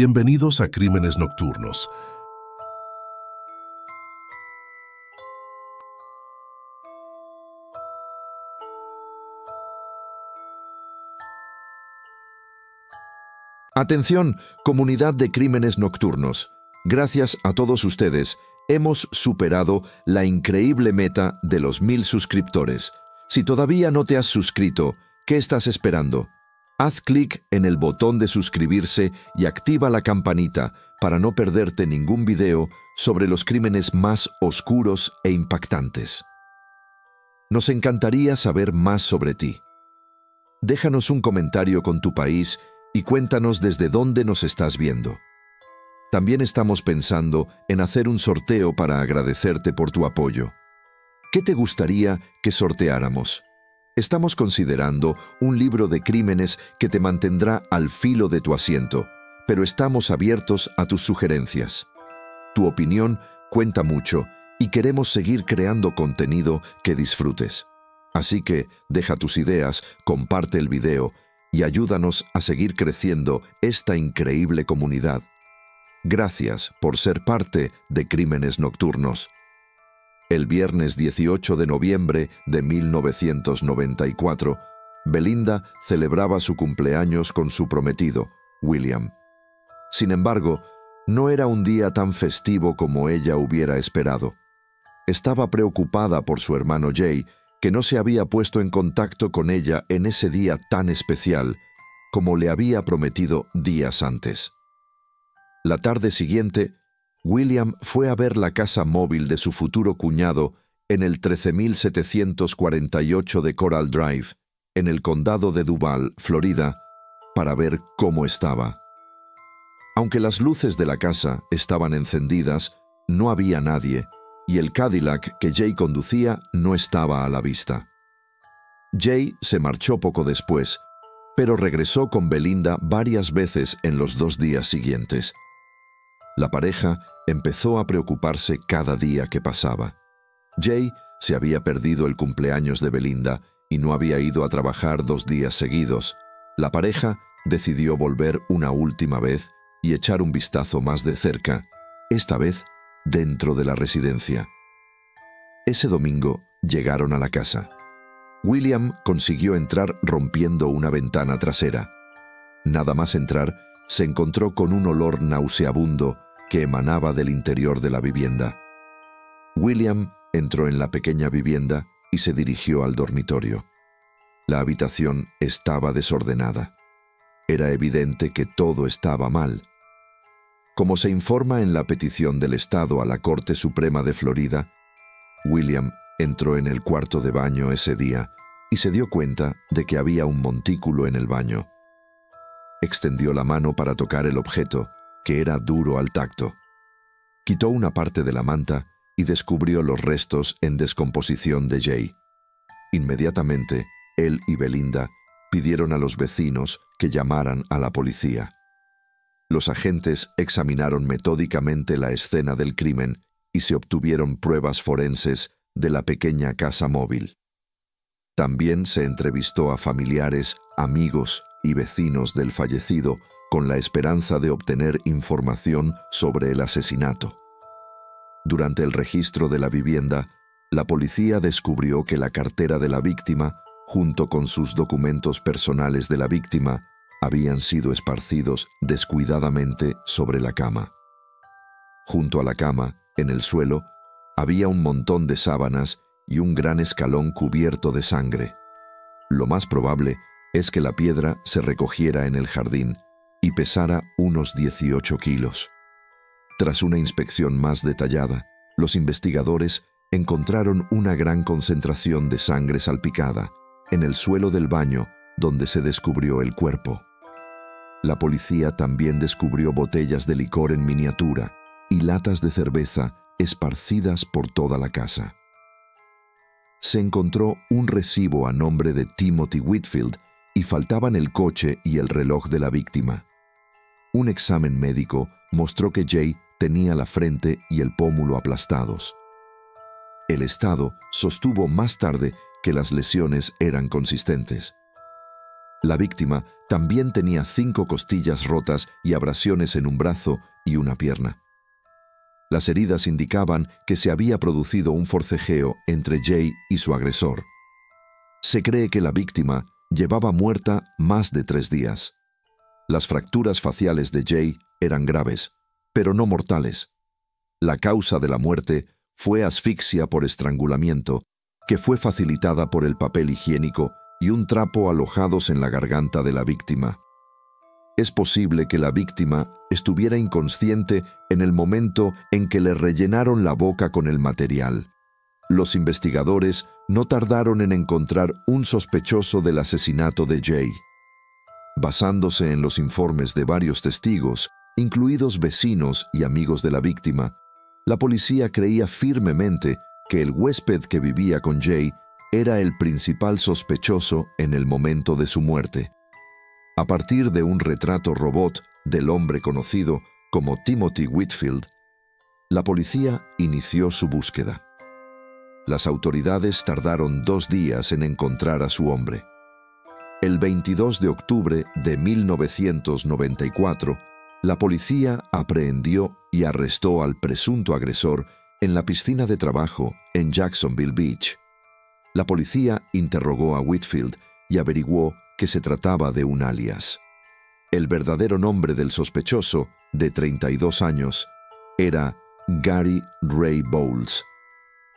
Bienvenidos a Crímenes Nocturnos. Atención, comunidad de Crímenes Nocturnos. Gracias a todos ustedes, hemos superado la increíble meta de los 1000 suscriptores. Si todavía no te has suscrito, ¿qué estás esperando? Haz clic en el botón de suscribirse y activa la campanita para no perderte ningún video sobre los crímenes más oscuros e impactantes. Nos encantaría saber más sobre ti. Déjanos un comentario con tu país y cuéntanos desde dónde nos estás viendo. También estamos pensando en hacer un sorteo para agradecerte por tu apoyo. ¿Qué te gustaría que sorteáramos? Estamos considerando un libro de crímenes que te mantendrá al filo de tu asiento, pero estamos abiertos a tus sugerencias. Tu opinión cuenta mucho y queremos seguir creando contenido que disfrutes. Así que deja tus ideas, comparte el video y ayúdanos a seguir creciendo esta increíble comunidad. Gracias por ser parte de Crímenes Nocturnos. El viernes 18 de noviembre de 1994, Belinda celebraba su cumpleaños con su prometido, William. Sin embargo, no era un día tan festivo como ella hubiera esperado. Estaba preocupada por su hermano Jay, que no se había puesto en contacto con ella en ese día tan especial, como le había prometido días antes. La tarde siguiente, William fue a ver la casa móvil de su futuro cuñado en el 13748 de Coral Drive, en el condado de Duval, Florida, para ver cómo estaba. Aunque las luces de la casa estaban encendidas, no había nadie, y el Cadillac que Jay conducía no estaba a la vista. Jay se marchó poco después, pero regresó con Belinda varias veces en los 2 días siguientes. La pareja empezó a preocuparse cada día que pasaba. Jay se había perdido el cumpleaños de Belinda y no había ido a trabajar 2 días seguidos. La pareja decidió volver una última vez y echar un vistazo más de cerca, esta vez dentro de la residencia. Ese domingo llegaron a la casa. William consiguió entrar rompiendo una ventana trasera. Nada más entrar, se encontró con un olor nauseabundo que emanaba del interior de la vivienda. William entró en la pequeña vivienda y se dirigió al dormitorio. La habitación estaba desordenada. Era evidente que todo estaba mal. Como se informa en la petición del Estado a la Corte Suprema de Florida, William entró en el cuarto de baño ese día y se dio cuenta de que había un montículo en el baño. Extendió la mano para tocar el objeto, que era duro al tacto. Quitó una parte de la manta y descubrió los restos en descomposición de Jay. Inmediatamente, él y Belinda pidieron a los vecinos que llamaran a la policía. Los agentes examinaron metódicamente la escena del crimen y se obtuvieron pruebas forenses de la pequeña casa móvil. También se entrevistó a familiares, amigos y vecinos del fallecido con la esperanza de obtener información sobre el asesinato. Durante el registro de la vivienda, la policía descubrió que la cartera de la víctima, junto con sus documentos personales de la víctima, habían sido esparcidos descuidadamente sobre la cama. Junto a la cama, en el suelo, había un montón de sábanas y un gran escalón cubierto de sangre. Lo más probable es que la piedra se recogiera en el jardín y pesara unos 18 kilos. Tras una inspección más detallada, los investigadores encontraron una gran concentración de sangre salpicada en el suelo del baño donde se descubrió el cuerpo. La policía también descubrió botellas de licor en miniatura y latas de cerveza esparcidas por toda la casa. Se encontró un recibo a nombre de Timothy Whitfield y faltaban el coche y el reloj de la víctima. Un examen médico mostró que Jay tenía la frente y el pómulo aplastados. El Estado sostuvo más tarde que las lesiones eran consistentes. La víctima también tenía 5 costillas rotas y abrasiones en un brazo y una pierna. Las heridas indicaban que se había producido un forcejeo entre Jay y su agresor. Se cree que la víctima llevaba muerta más de 3 días. Las fracturas faciales de Jay eran graves, pero no mortales. La causa de la muerte fue asfixia por estrangulamiento, que fue facilitada por el papel higiénico y un trapo alojados en la garganta de la víctima. Es posible que la víctima estuviera inconsciente en el momento en que le rellenaron la boca con el material. Los investigadores no tardaron en encontrar un sospechoso del asesinato de Jay. Basándose en los informes de varios testigos, incluidos vecinos y amigos de la víctima, la policía creía firmemente que el huésped que vivía con Jay era el principal sospechoso en el momento de su muerte. A partir de un retrato robot del hombre conocido como Timothy Whitfield, la policía inició su búsqueda. Las autoridades tardaron 2 días en encontrar a su hombre. El 22 de octubre de 1994, la policía aprehendió y arrestó al presunto agresor en la piscina de trabajo en Jacksonville Beach. La policía interrogó a Whitfield y averiguó que se trataba de un alias. El verdadero nombre del sospechoso, de 32 años, era Gary Ray Bowles.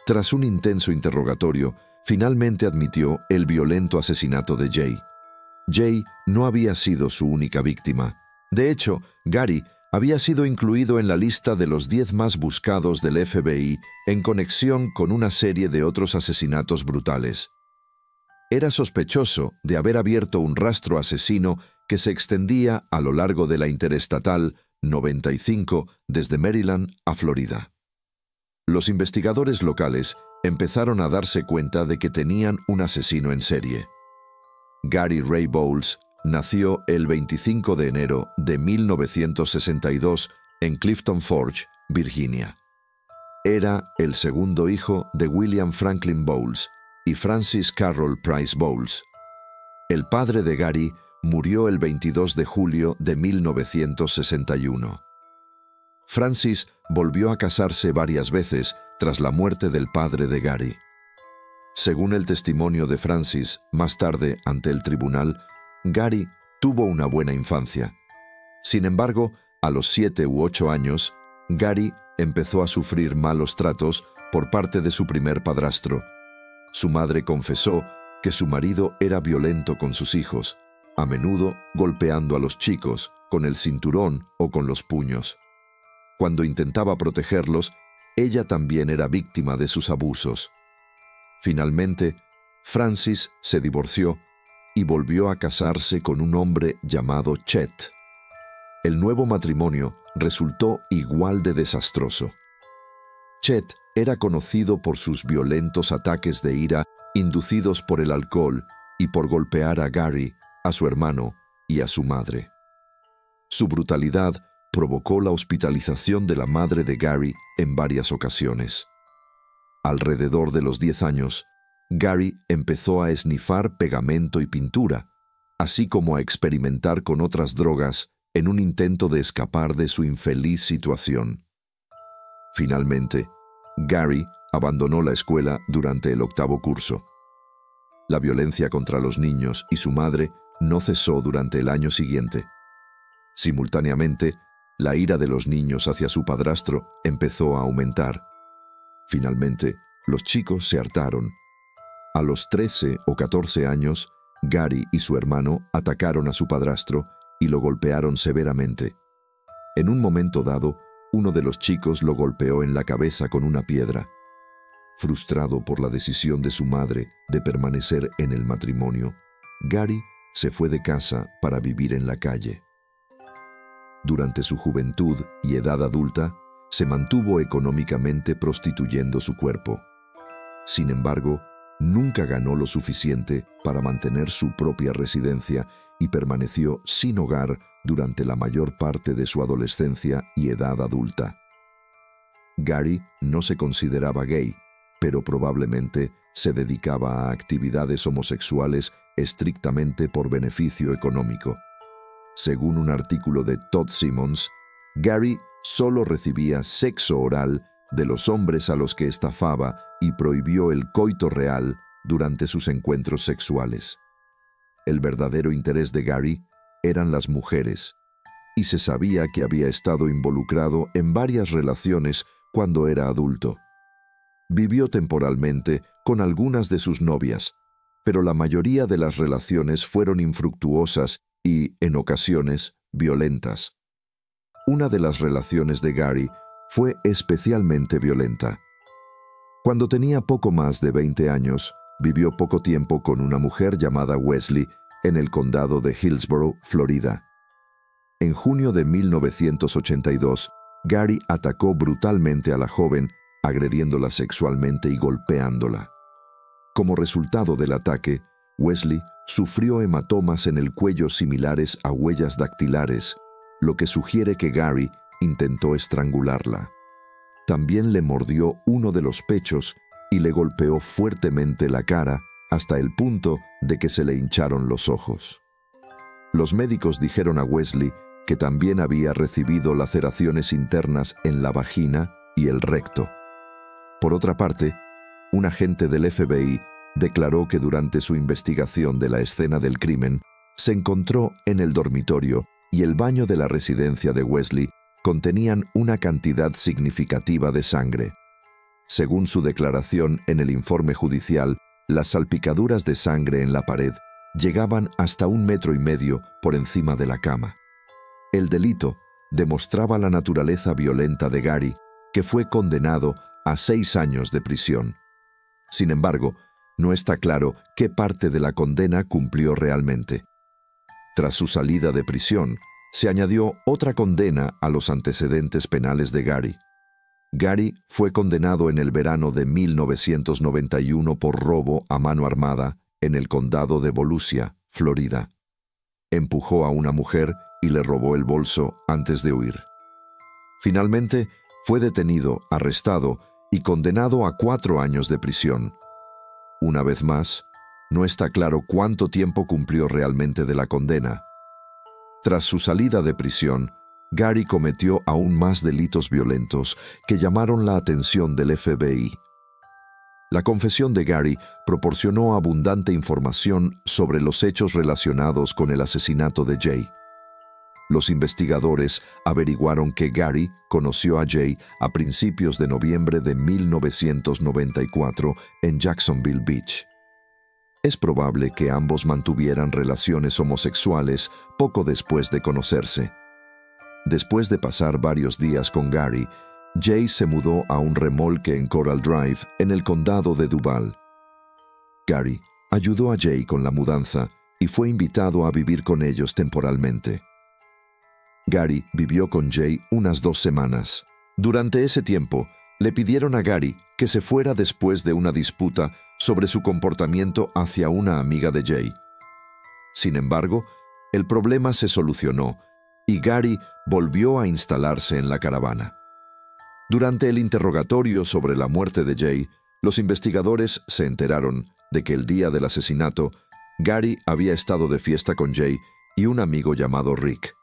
Tras un intenso interrogatorio, finalmente admitió el violento asesinato de Jay. Jay no había sido su única víctima. De hecho, Gary había sido incluido en la lista de los 10 más buscados del FBI en conexión con una serie de otros asesinatos brutales. Era sospechoso de haber abierto un rastro asesino que se extendía a lo largo de la Interestatal 95 desde Maryland a Florida. Los investigadores locales empezaron a darse cuenta de que tenían un asesino en serie. Gary Ray Bowles nació el 25 de enero de 1962 en Clifton Forge, Virginia. Era el segundo hijo de William Franklin Bowles y Francis Carroll Price Bowles. El padre de Gary murió el 22 de julio de 1961. Francis volvió a casarse varias veces tras la muerte del padre de Gary. Según el testimonio de Francis, más tarde ante el tribunal, Gary tuvo una buena infancia. Sin embargo, a los 7 u 8 años, Gary empezó a sufrir malos tratos por parte de su primer padrastro. Su madre confesó que su marido era violento con sus hijos, a menudo golpeando a los chicos con el cinturón o con los puños. Cuando intentaba protegerlos, ella también era víctima de sus abusos. Finalmente, Francis se divorció y volvió a casarse con un hombre llamado Chet. El nuevo matrimonio resultó igual de desastroso. Chet era conocido por sus violentos ataques de ira inducidos por el alcohol y por golpear a Gary, a su hermano y a su madre. Su brutalidad provocó la hospitalización de la madre de Gary en varias ocasiones. Alrededor de los 10 años, Gary empezó a esnifar pegamento y pintura, así como a experimentar con otras drogas en un intento de escapar de su infeliz situación. Finalmente, Gary abandonó la escuela durante el 8º curso. La violencia contra los niños y su madre no cesó durante el año siguiente. Simultáneamente, la ira de los niños hacia su padrastro empezó a aumentar. Finalmente, los chicos se hartaron. A los 13 o 14 años, Gary y su hermano atacaron a su padrastro y lo golpearon severamente. En un momento dado, uno de los chicos lo golpeó en la cabeza con una piedra. Frustrado por la decisión de su madre de permanecer en el matrimonio, Gary se fue de casa para vivir en la calle. Durante su juventud y edad adulta, se mantuvo económicamente prostituyendo su cuerpo. Sin embargo, nunca ganó lo suficiente para mantener su propia residencia y permaneció sin hogar durante la mayor parte de su adolescencia y edad adulta. Gary no se consideraba gay, pero probablemente se dedicaba a actividades homosexuales estrictamente por beneficio económico. Según un artículo de Todd Simmons, Gary solo recibía sexo oral de los hombres a los que estafaba y prohibió el coito real durante sus encuentros sexuales. El verdadero interés de Gary eran las mujeres, y se sabía que había estado involucrado en varias relaciones cuando era adulto. Vivió temporalmente con algunas de sus novias, pero la mayoría de las relaciones fueron infructuosas y, en ocasiones, violentas. Una de las relaciones de Gary fue especialmente violenta. Cuando tenía poco más de 20 años, vivió poco tiempo con una mujer llamada Wesley en el condado de Hillsborough, Florida. En junio de 1982, Gary atacó brutalmente a la joven, agrediéndola sexualmente y golpeándola. Como resultado del ataque, Wesley sufrió hematomas en el cuello similares a huellas dactilares, lo que sugiere que Gary intentó estrangularla. También le mordió uno de los pechos y le golpeó fuertemente la cara hasta el punto de que se le hincharon los ojos. Los médicos dijeron a Wesley que también había recibido laceraciones internas en la vagina y el recto. Por otra parte, un agente del FBI declaró que durante su investigación de la escena del crimen, se encontró en el dormitorio y el baño de la residencia de Wesley contenían una cantidad significativa de sangre. Según su declaración en el informe judicial, las salpicaduras de sangre en la pared llegaban hasta 1,5 metros por encima de la cama. El delito demostraba la naturaleza violenta de Gary, que fue condenado a 6 años de prisión. Sin embargo, no está claro qué parte de la condena cumplió realmente. Tras su salida de prisión, se añadió otra condena a los antecedentes penales de Gary. Gary fue condenado en el verano de 1991 por robo a mano armada en el condado de Volusia, Florida. Empujó a una mujer y le robó el bolso antes de huir. Finalmente, fue detenido, arrestado y condenado a 4 años de prisión. Una vez más, no está claro cuánto tiempo cumplió realmente de la condena. Tras su salida de prisión, Gary cometió aún más delitos violentos que llamaron la atención del FBI. La confesión de Gary proporcionó abundante información sobre los hechos relacionados con el asesinato de Jay. Los investigadores averiguaron que Gary conoció a Jay a principios de noviembre de 1994 en Jacksonville Beach. Es probable que ambos mantuvieran relaciones homosexuales poco después de conocerse. Después de pasar varios días con Gary, Jay se mudó a un remolque en Coral Drive, en el condado de Duval. Gary ayudó a Jay con la mudanza y fue invitado a vivir con ellos temporalmente. Gary vivió con Jay unas 2 semanas. Durante ese tiempo, le pidieron a Gary que se fuera después de una disputa sobre su comportamiento hacia una amiga de Jay. Sin embargo, el problema se solucionó y Gary volvió a instalarse en la caravana. Durante el interrogatorio sobre la muerte de Jay, los investigadores se enteraron de que el día del asesinato, Gary había estado de fiesta con Jay y un amigo llamado Rick.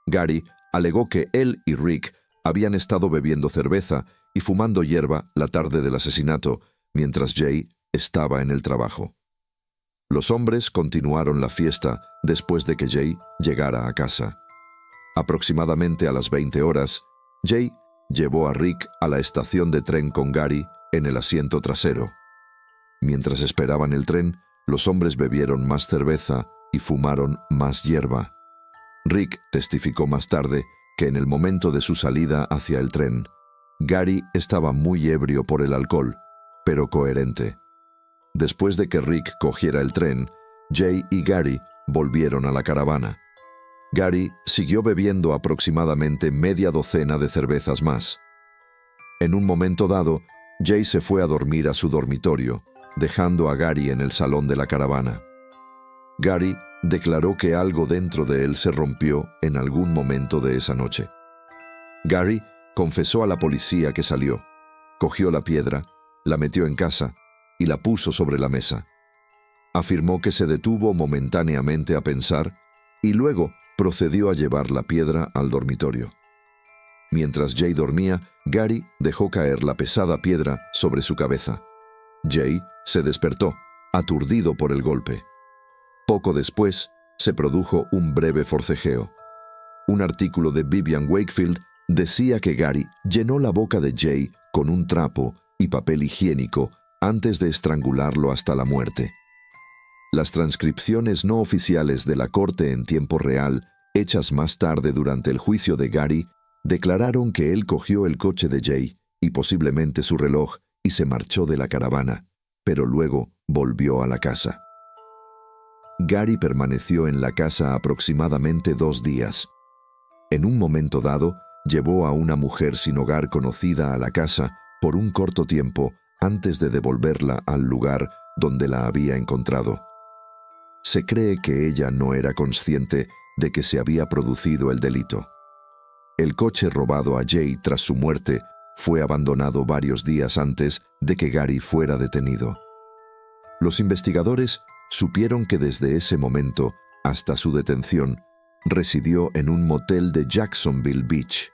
Gary alegó que él y Rick habían estado bebiendo cerveza y fumando hierba la tarde del asesinato, mientras Jay estaba en el trabajo. Los hombres continuaron la fiesta después de que Jay llegara a casa. Aproximadamente a las 20 horas, Jay llevó a Rick a la estación de tren con Gary en el asiento trasero. Mientras esperaban el tren, los hombres bebieron más cerveza y fumaron más hierba. Rick testificó más tarde que en el momento de su salida hacia el tren, Gary estaba muy ebrio por el alcohol, pero coherente. Después de que Rick cogiera el tren, Jay y Gary volvieron a la caravana. Gary siguió bebiendo aproximadamente media docena de cervezas más. En un momento dado, Jay se fue a dormir a su dormitorio, dejando a Gary en el salón de la caravana. Gary declaró que algo dentro de él se rompió en algún momento de esa noche. Gary confesó a la policía que salió, cogió la piedra, la metió en casa y la puso sobre la mesa. Afirmó que se detuvo momentáneamente a pensar y luego procedió a llevar la piedra al dormitorio. Mientras Jay dormía, Gary dejó caer la pesada piedra sobre su cabeza. Jay se despertó, aturdido por el golpe. Poco después, se produjo un breve forcejeo. Un artículo de Vivian Wakefield decía que Gary llenó la boca de Jay con un trapo y papel higiénico antes de estrangularlo hasta la muerte. Las transcripciones no oficiales de la corte en tiempo real, hechas más tarde durante el juicio de Gary, declararon que él cogió el coche de Jay y posiblemente su reloj y se marchó de la caravana, pero luego volvió a la casa. Gary permaneció en la casa aproximadamente 2 días. En un momento dado, llevó a una mujer sin hogar conocida a la casa por un corto tiempo antes de devolverla al lugar donde la había encontrado. Se cree que ella no era consciente de que se había producido el delito. El coche robado a Jay tras su muerte fue abandonado varios días antes de que Gary fuera detenido. Los investigadores supieron que desde ese momento hasta su detención residió en un motel de Jacksonville Beach.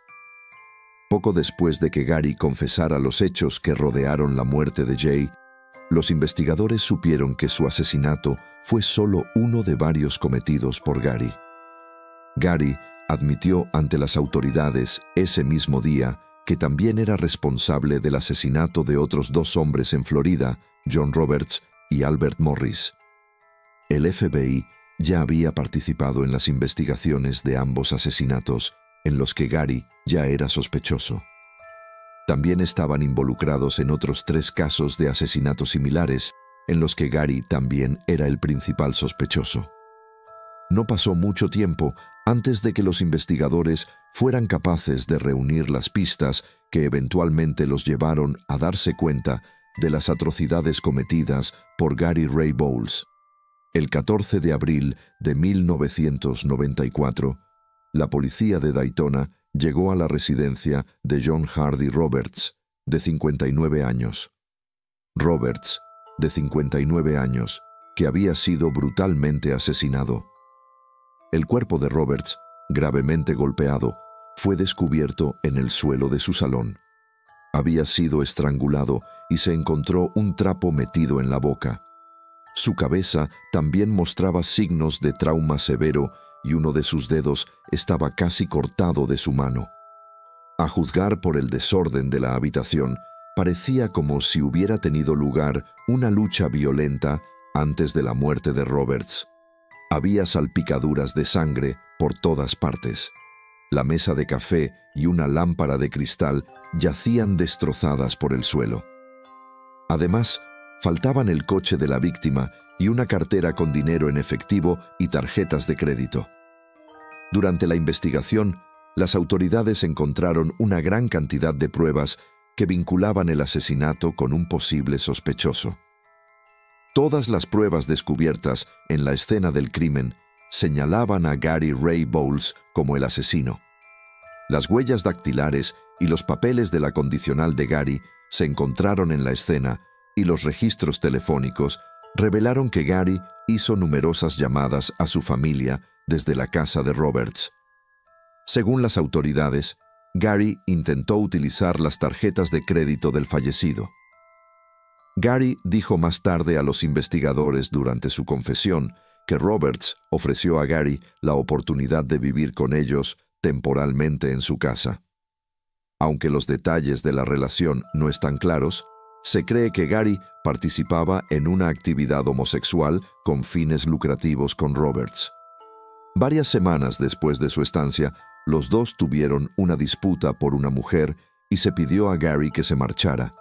Poco después de que Gary confesara los hechos que rodearon la muerte de Jay, los investigadores supieron que su asesinato fue solo uno de varios cometidos por Gary. Gary admitió ante las autoridades ese mismo día que también era responsable del asesinato de otros 2 hombres en Florida, John Roberts y Albert Morris. El FBI ya había participado en las investigaciones de ambos asesinatos, en los que Gary ya era sospechoso. También estaban involucrados en otros 3 casos de asesinatos similares, en los que Gary también era el principal sospechoso. No pasó mucho tiempo antes de que los investigadores fueran capaces de reunir las pistas que eventualmente los llevaron a darse cuenta de las atrocidades cometidas por Gary Ray Bowles. El 14 de abril de 1994, la policía de Daytona llegó a la residencia de John Hardy Roberts, de 59 años. Roberts, de 59 años, que había sido brutalmente asesinado. El cuerpo de Roberts, gravemente golpeado, fue descubierto en el suelo de su salón. Había sido estrangulado y se encontró un trapo metido en la boca. Su cabeza también mostraba signos de trauma severo y uno de sus dedos estaba casi cortado de su mano. A juzgar por el desorden de la habitación, parecía como si hubiera tenido lugar una lucha violenta antes de la muerte de Roberts. Había salpicaduras de sangre por todas partes. La mesa de café y una lámpara de cristal yacían destrozadas por el suelo. Además, faltaban el coche de la víctima y una cartera con dinero en efectivo y tarjetas de crédito. Durante la investigación, las autoridades encontraron una gran cantidad de pruebas que vinculaban el asesinato con un posible sospechoso. Todas las pruebas descubiertas en la escena del crimen señalaban a Gary Ray Bowles como el asesino. Las huellas dactilares y los papeles de la condicional de Gary se encontraron en la escena y los registros telefónicos revelaron que Gary hizo numerosas llamadas a su familia desde la casa de Roberts. Según las autoridades, Gary intentó utilizar las tarjetas de crédito del fallecido. Gary dijo más tarde a los investigadores durante su confesión que Roberts ofreció a Gary la oportunidad de vivir con ellos temporalmente en su casa. Aunque los detalles de la relación no están claros, se cree que Gary participaba en una actividad homosexual con fines lucrativos con Roberts. Varias semanas después de su estancia, los dos tuvieron una disputa por una mujer y se pidió a Gary que se marchara.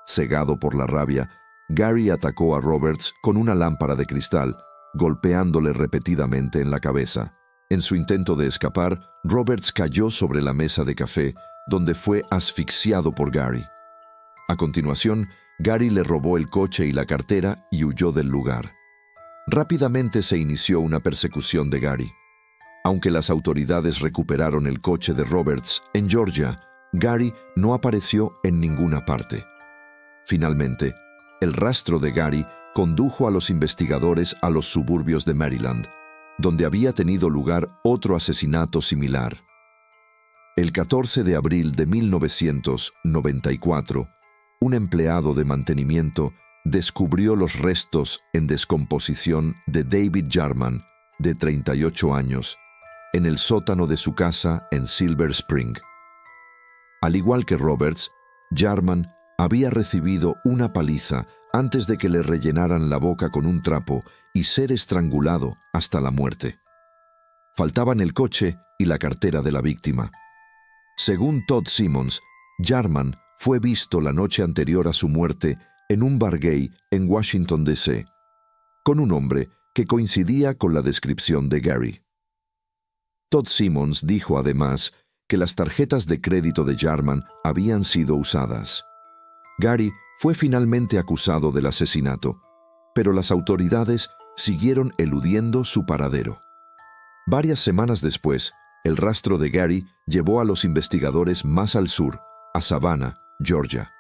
Cegado por la rabia, Gary atacó a Roberts con una lámpara de cristal, golpeándole repetidamente en la cabeza. En su intento de escapar, Roberts cayó sobre la mesa de café, donde fue asfixiado por Gary. A continuación, Gary le robó el coche y la cartera y huyó del lugar. Rápidamente se inició una persecución de Gary. Aunque las autoridades recuperaron el coche de Roberts en Georgia, Gary no apareció en ninguna parte. Finalmente, el rastro de Gary condujo a los investigadores a los suburbios de Maryland, donde había tenido lugar otro asesinato similar. El 14 de abril de 1994, un empleado de mantenimiento descubrió los restos en descomposición de David Jarman, de 38 años, en el sótano de su casa en Silver Spring. Al igual que Roberts, Jarman había recibido una paliza antes de que le rellenaran la boca con un trapo y ser estrangulado hasta la muerte. Faltaban el coche y la cartera de la víctima. Según Todd Simmons, Jarman fue visto la noche anterior a su muerte en un bar gay en Washington, D.C., con un hombre que coincidía con la descripción de Gary. Todd Simmons dijo además que las tarjetas de crédito de Jarman habían sido usadas. Gary fue finalmente acusado del asesinato, pero las autoridades siguieron eludiendo su paradero. Varias semanas después, el rastro de Gary llevó a los investigadores más al sur, a Savannah, Georgia.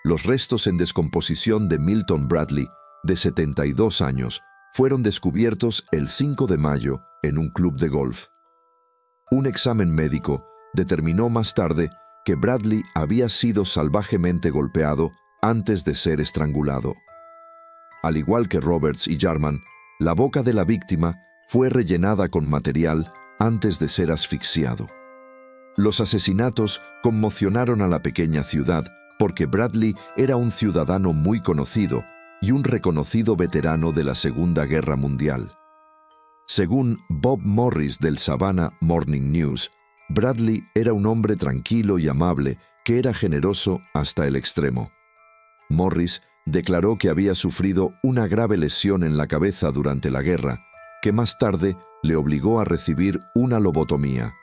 Los restos en descomposición de Milton Bradley, de 72 años, fueron descubiertos el 5 de mayo en un club de golf. Un examen médico determinó más tarde que Bradley había sido salvajemente golpeado antes de ser estrangulado. Al igual que Roberts y Jarman, la boca de la víctima fue rellenada con material antes de ser asfixiado. Los asesinatos conmocionaron a la pequeña ciudad porque Bradley era un ciudadano muy conocido y un reconocido veterano de la Segunda Guerra Mundial. Según Bob Morris del Savannah Morning News, Bradley era un hombre tranquilo y amable que era generoso hasta el extremo. Morris declaró que había sufrido una grave lesión en la cabeza durante la guerra, que más tarde le obligó a recibir una lobotomía.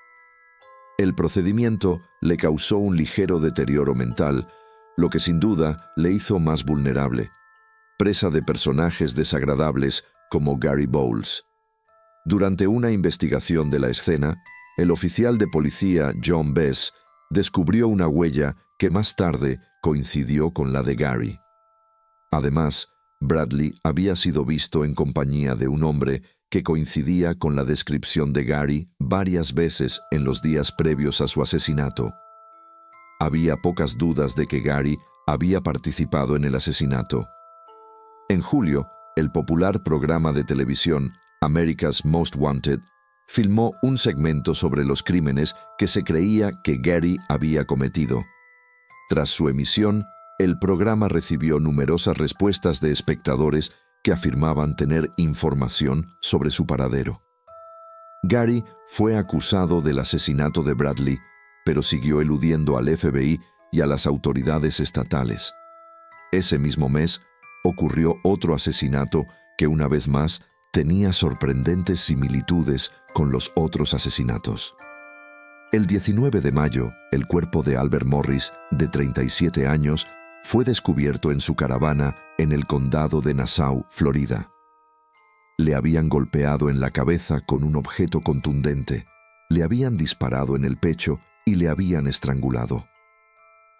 El procedimiento le causó un ligero deterioro mental, lo que sin duda le hizo más vulnerable, presa de personajes desagradables como Gary Bowles. Durante una investigación de la escena, el oficial de policía John Bess descubrió una huella que más tarde coincidió con la de Gary. Además, Bradley había sido visto en compañía de un hombre que coincidía con la descripción de Gary varias veces en los días previos a su asesinato. Había pocas dudas de que Gary había participado en el asesinato. En julio, el popular programa de televisión America's Most Wanted filmó un segmento sobre los crímenes que se creía que Gary había cometido. Tras su emisión, el programa recibió numerosas respuestas de espectadores que afirmaban tener información sobre su paradero. Gary fue acusado del asesinato de Bradley, pero siguió eludiendo al FBI y a las autoridades estatales. Ese mismo mes, ocurrió otro asesinato que una vez más tenía sorprendentes similitudes con los otros asesinatos. El 19 de mayo, el cuerpo de Albert Morris, de 37 años, fue descubierto en su caravana en el condado de Nassau, Florida. Le habían golpeado en la cabeza con un objeto contundente, le habían disparado en el pecho y le habían estrangulado.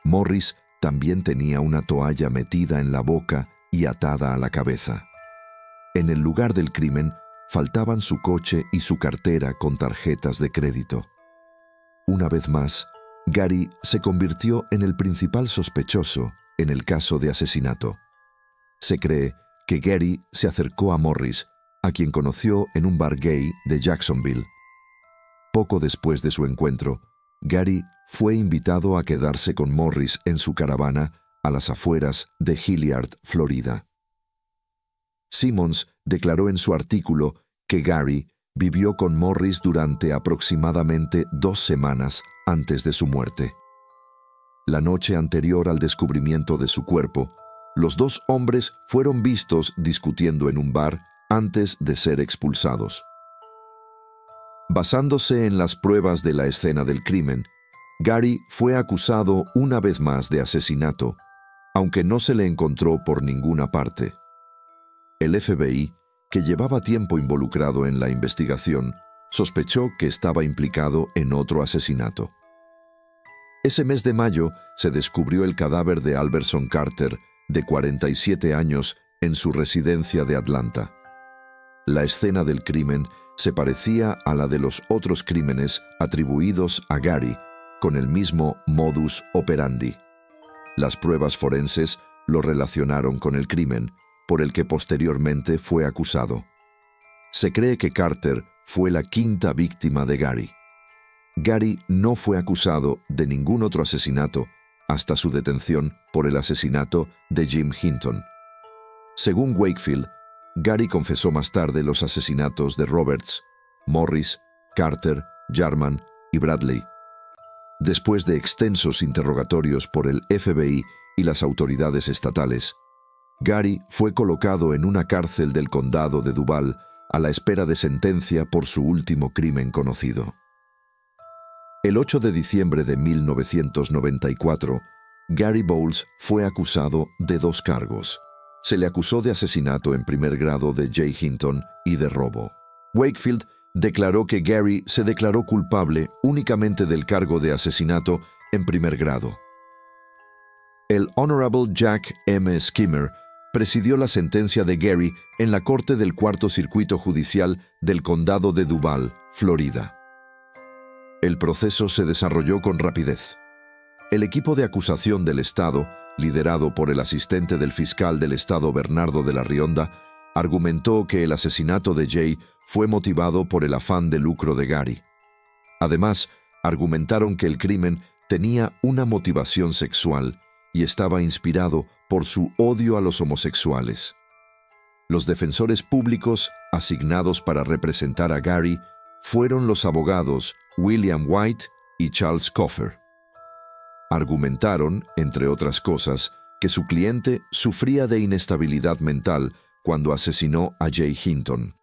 Morris también tenía una toalla metida en la boca y atada a la cabeza. En el lugar del crimen faltaban su coche y su cartera con tarjetas de crédito. Una vez más, Gary se convirtió en el principal sospechoso en el caso de asesinato. Se cree que Gary se acercó a Morris, a quien conoció en un bar gay de Jacksonville. Poco después de su encuentro, Gary fue invitado a quedarse con Morris en su caravana a las afueras de Hilliard, Florida. Simmons declaró en su artículo que Gary vivió con Morris durante aproximadamente 2 semanas antes de su muerte. La noche anterior al descubrimiento de su cuerpo, los 2 hombres fueron vistos discutiendo en un bar antes de ser expulsados. Basándose en las pruebas de la escena del crimen, Gary fue acusado una vez más de asesinato, aunque no se le encontró por ninguna parte. El FBI, que llevaba tiempo involucrado en la investigación, sospechó que estaba implicado en otro asesinato. Ese mes de mayo se descubrió el cadáver de Alberson Carter, de 47 años, en su residencia de Atlanta. La escena del crimen se parecía a la de los otros crímenes atribuidos a Gary, con el mismo modus operandi. Las pruebas forenses lo relacionaron con el crimen, por el que posteriormente fue acusado. Se cree que Carter fue la quinta víctima de Gary. Gary no fue acusado de ningún otro asesinato hasta su detención por el asesinato de Jim Hinton. Según Wakefield, Gary confesó más tarde los asesinatos de Roberts, Morris, Carter, Jarman y Bradley. Después de extensos interrogatorios por el FBI y las autoridades estatales, Gary fue colocado en una cárcel del condado de Duval a la espera de sentencia por su último crimen conocido. El 8 de diciembre de 1994, Gary Bowles fue acusado de 2 cargos. Se le acusó de asesinato en primer grado de Jay Hinton y de robo. Wakefield declaró que Gary se declaró culpable únicamente del cargo de asesinato en primer grado. El Honorable Jack M. Skimmer presidió la sentencia de Gary en la Corte del Cuarto Circuito Judicial del Condado de Duval, Florida. El proceso se desarrolló con rapidez. El equipo de acusación del Estado, liderado por el asistente del fiscal del Estado Bernardo de la Rionda, argumentó que el asesinato de Jay fue motivado por el afán de lucro de Gary. Además, argumentaron que el crimen tenía una motivación sexual y estaba inspirado por su odio a los homosexuales. Los defensores públicos asignados para representar a Gary fueron los abogados William White y Charles Coffer. Argumentaron, entre otras cosas, que su cliente sufría de inestabilidad mental cuando asesinó a Jay Hinton.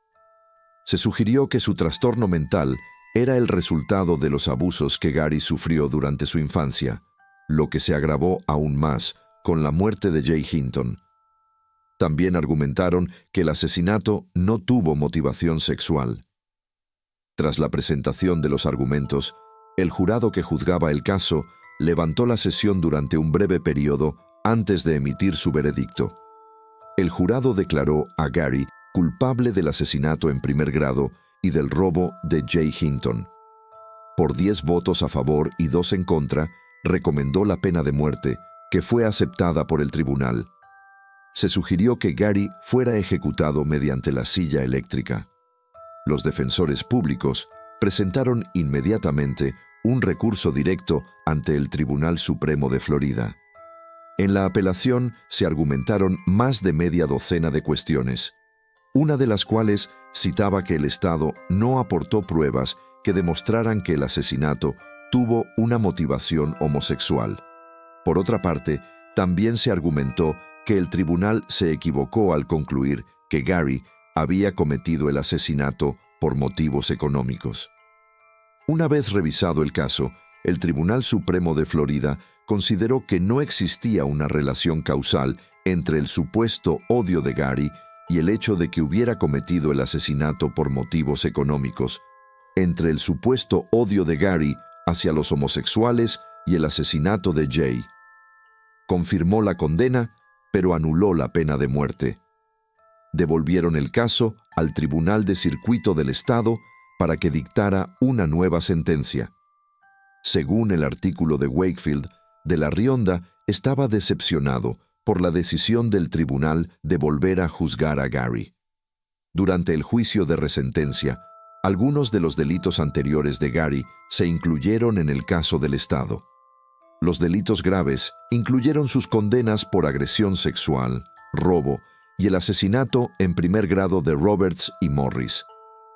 Se sugirió que su trastorno mental era el resultado de los abusos que Gary sufrió durante su infancia, lo que se agravó aún más con la muerte de Jay Hinton. También argumentaron que el asesinato no tuvo motivación sexual. Tras la presentación de los argumentos, el jurado que juzgaba el caso levantó la sesión durante un breve periodo antes de emitir su veredicto. El jurado declaró a Gary culpable del asesinato en primer grado y del robo de Jay Hinton. Por 10 votos a favor y 2 en contra, recomendó la pena de muerte, que fue aceptada por el tribunal. Se sugirió que Gary fuera ejecutado mediante la silla eléctrica. Los defensores públicos presentaron inmediatamente un recurso directo ante el Tribunal Supremo de Florida. En la apelación se argumentaron más de media docena de cuestiones, una de las cuales citaba que el Estado no aportó pruebas que demostraran que el asesinato tuvo una motivación homosexual. Por otra parte, también se argumentó que el tribunal se equivocó al concluir que Gary había cometido el asesinato por motivos económicos. Una vez revisado el caso, el Tribunal Supremo de Florida consideró que no existía una relación causal entre el supuesto odio de Gary y el hecho de que hubiera cometido el asesinato por motivos económicos, entre el supuesto odio de Gary hacia los homosexuales y el asesinato de Jay. Confirmó la condena, pero anuló la pena de muerte. Devolvieron el caso al Tribunal de Circuito del Estado para que dictara una nueva sentencia. Según el artículo de Wakefield, de la Rionda estaba decepcionado por la decisión del tribunal de volver a juzgar a Gary. Durante el juicio de resentencia, algunos de los delitos anteriores de Gary se incluyeron en el caso del Estado. Los delitos graves incluyeron sus condenas por agresión sexual, robo y el asesinato en primer grado de Roberts y Morris,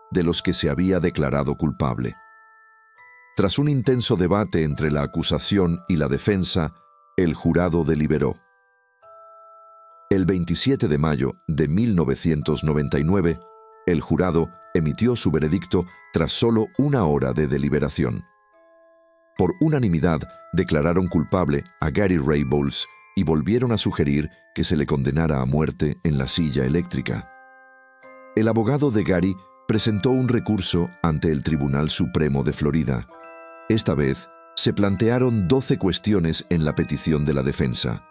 de los que se había declarado culpable. Tras un intenso debate entre la acusación y la defensa, el jurado deliberó. El 27 de mayo de 1999, el jurado emitió su veredicto tras solo 1 hora de deliberación. Por unanimidad, declararon culpable a Gary Ray Bowles y volvieron a sugerir que se le condenara a muerte en la silla eléctrica. El abogado de Gary presentó un recurso ante el Tribunal Supremo de Florida. Esta vez, Se plantearon 12 cuestiones en la petición de la defensa.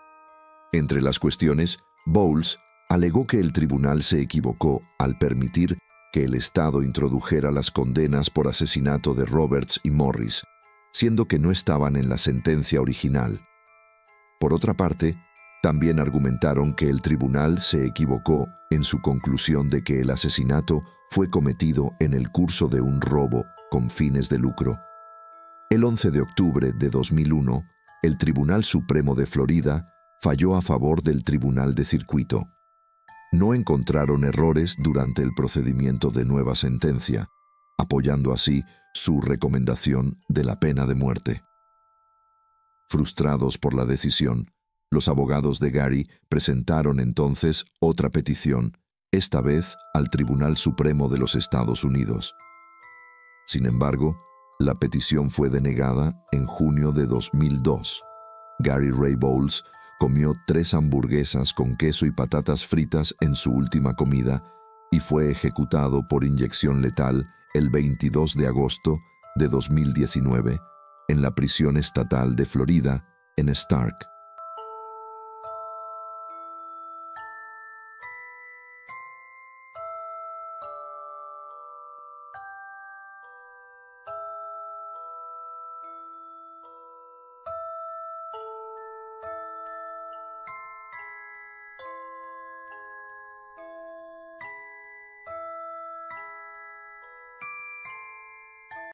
Entre las cuestiones, Bowles alegó que el tribunal se equivocó al permitir que el Estado introdujera las condenas por asesinato de Roberts y Morris, siendo que no estaban en la sentencia original. Por otra parte, también argumentaron que el tribunal se equivocó en su conclusión de que el asesinato fue cometido en el curso de un robo con fines de lucro. El 11 de octubre de 2001, el Tribunal Supremo de Florida falló a favor del Tribunal de Circuito. No encontraron errores durante el procedimiento de nueva sentencia, apoyando así su recomendación de la pena de muerte. Frustrados por la decisión, los abogados de Gary presentaron entonces otra petición, esta vez al Tribunal Supremo de los Estados Unidos. Sin embargo, la petición fue denegada en junio de 2002. Gary Ray Bowles comió 3 hamburguesas con queso y patatas fritas en su última comida y fue ejecutado por inyección letal el 22 de agosto de 2019 en la prisión estatal de Florida, en Stark.